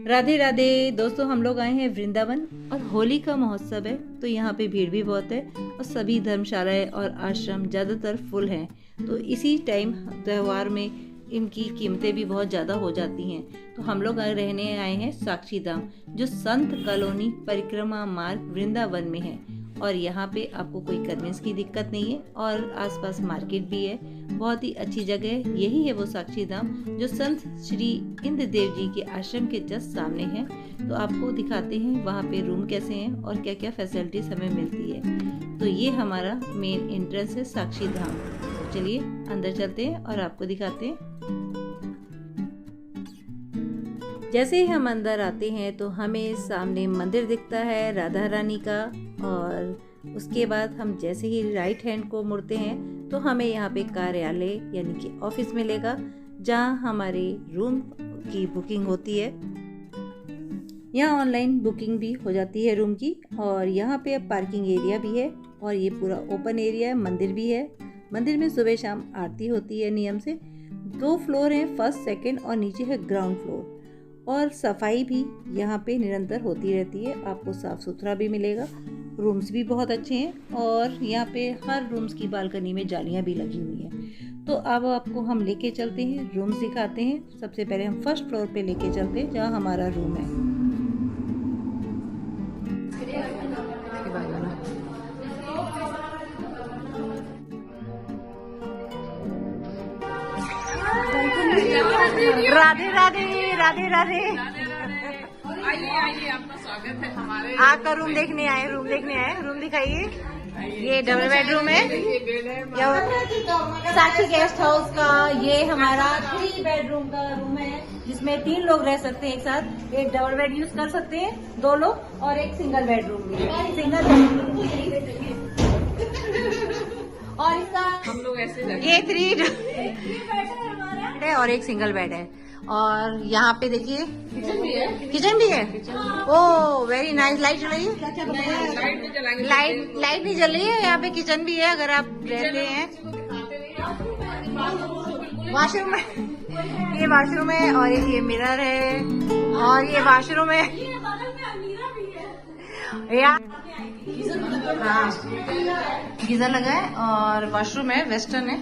राधे राधे दोस्तों, हम लोग आए हैं वृंदावन और होली का महोत्सव है तो यहाँ पे भीड़ भी बहुत है और सभी धर्मशालाएं और आश्रम ज़्यादातर फुल हैं। तो इसी टाइम त्यौहार में इनकी कीमतें भी बहुत ज़्यादा हो जाती हैं। तो हम लोग रहने आए हैं साक्षी धाम, जो संत कॉलोनी परिक्रमा मार्ग वृंदावन में है। और यहाँ पे आपको कोई कन्वेंस की दिक्कत नहीं है और आसपास मार्केट भी है। बहुत ही अच्छी जगह है। यही है वो साक्षी धाम जो संत श्री इंद्रदेव जी के आश्रम के जस्ट सामने है। तो आपको दिखाते हैं वहाँ पे रूम कैसे हैं और क्या क्या फैसिलिटीज हमें मिलती है। तो ये हमारा मेन एंट्रेंस है साक्षी धाम। तो चलिए अंदर चलते हैं और आपको दिखाते हैं। जैसे ही हम अंदर आते हैं तो हमें सामने मंदिर दिखता है राधा रानी का, और उसके बाद हम जैसे ही राइट हैंड को मुड़ते हैं तो हमें यहाँ पे कार्यालय यानी कि ऑफिस मिलेगा, जहाँ हमारे रूम की बुकिंग होती है। यहाँ ऑनलाइन बुकिंग भी हो जाती है रूम की। और यहाँ पे पार्किंग एरिया भी है और ये पूरा ओपन एरिया है। मंदिर भी है। मंदिर में सुबह शाम आरती होती है नियम से। 2 फ्लोर हैं, फर्स्ट सेकंड और नीचे है ग्राउंड फ्लोर। और सफाई भी यहाँ पे निरंतर होती रहती है। आपको साफ सुथरा भी मिलेगा। रूम्स भी बहुत अच्छे हैं और यहाँ पे हर रूम्स की बालकनी में जालियाँ भी लगी हुई हैं। तो अब आपको हम लेके चलते हैं, रूम्स दिखाते हैं। सबसे पहले हम फर्स्ट फ्लोर पे लेके चलते हैं जहाँ हमारा रूम है। राधे राधे राधे राधे। आइए आपका स्वागत है हमारे। आपका रूम देखने आए। रूम दिखाइए। ये डबल बेडरूम है। साक्षी गेस्ट हाउस का ये हमारा 3 बेडरूम का रूम है, जिसमें 3 लोग रह सकते हैं एक साथ। एक डबल बेड यूज कर सकते हैं 2 लोग, और एक सिंगल बेडरूम भी है। सिंगल बेडरूम और इसका हम लोग ऐसे ये 3 है और एक सिंगल बेड है। और यहाँ पे देखिए किचन भी है। Oh very nice. लाइट जल रही है? लाइट नहीं जल रही है। यहाँ पे किचन भी है अगर आप रहते हैं। वॉशरूम है, ये वॉशरूम है और ये मिरर है और ये वॉशरूम है। हाँ गीजर लगा है और वॉशरूम है, वेस्टर्न है।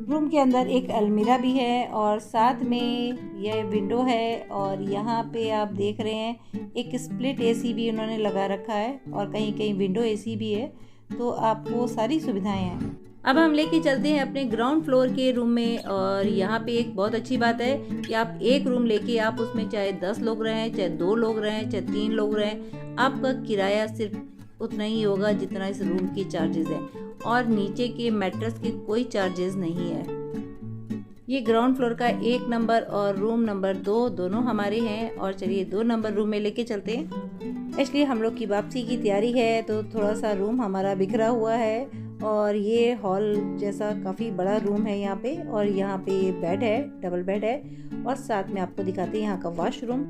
रूम के अंदर एक अलमीरा भी है और साथ में यह विंडो है। और यहाँ पे आप देख रहे हैं एक स्प्लिट एसी भी उन्होंने लगा रखा है और कहीं कहीं विंडो एसी भी है। तो आपको सारी सुविधाएं हैं। अब हम लेके चलते हैं अपने ग्राउंड फ्लोर के रूम में। और यहाँ पे एक बहुत अच्छी बात है कि आप एक रूम लेके आप उसमें चाहे 10 लोग रहें, चाहे 2 लोग रहें, चाहे 3 लोग रहें, आपका किराया सिर्फ उतना ही होगा जितना इस रूम की चार्जेस है। और नीचे के मैट्रेस के कोई चार्जेस नहीं है। ये ग्राउंड फ्लोर का 1 नंबर और रूम नंबर 2 दोनों हमारे हैं। और चलिए 2 नंबर रूम में लेके चलते हैं। इसलिए हम लोग की वापसी की तैयारी है तो थोड़ा सा रूम हमारा बिखरा हुआ है। और ये हॉल जैसा काफ़ी बड़ा रूम है यहाँ पे। और यहाँ पे बेड है, डबल बेड है। और साथ में आपको दिखाते हैं यहाँ का वॉशरूम।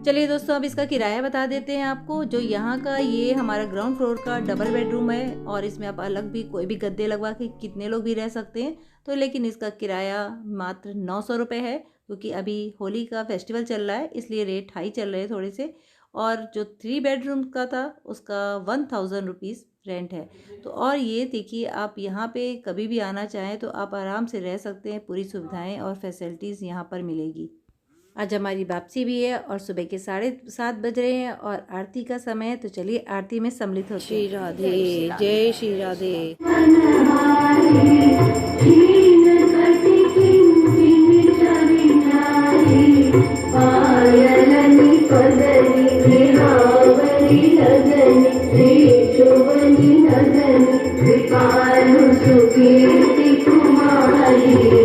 चलिए दोस्तों, अब इसका किराया बता देते हैं आपको। जो यहाँ का ये हमारा ग्राउंड फ्लोर का डबल बेडरूम है और इसमें आप अलग भी कोई भी गद्दे लगवा के कितने लोग भी रह सकते हैं। तो लेकिन इसका किराया मात्र 900 रुपये है, क्योंकि अभी होली का फेस्टिवल चल रहा है इसलिए रेट हाई चल रहे हैं थोड़े से। और जो 3 बेडरूम का था उसका 1000 रुपीज़ रेंट है। तो और ये देखिए, आप यहाँ पे कभी भी आना चाहें तो आप आराम से रह सकते हैं। पूरी सुविधाएँ और फैसिलिटीज़ यहाँ पर मिलेगी। आज हमारी वापसी भी है और सुबह के 7:30 बज रहे हैं और आरती का समय है। तो चलिए आरती में सम्मिलित होते हैं। श्री राधे, जय श्री राधे। कुमारी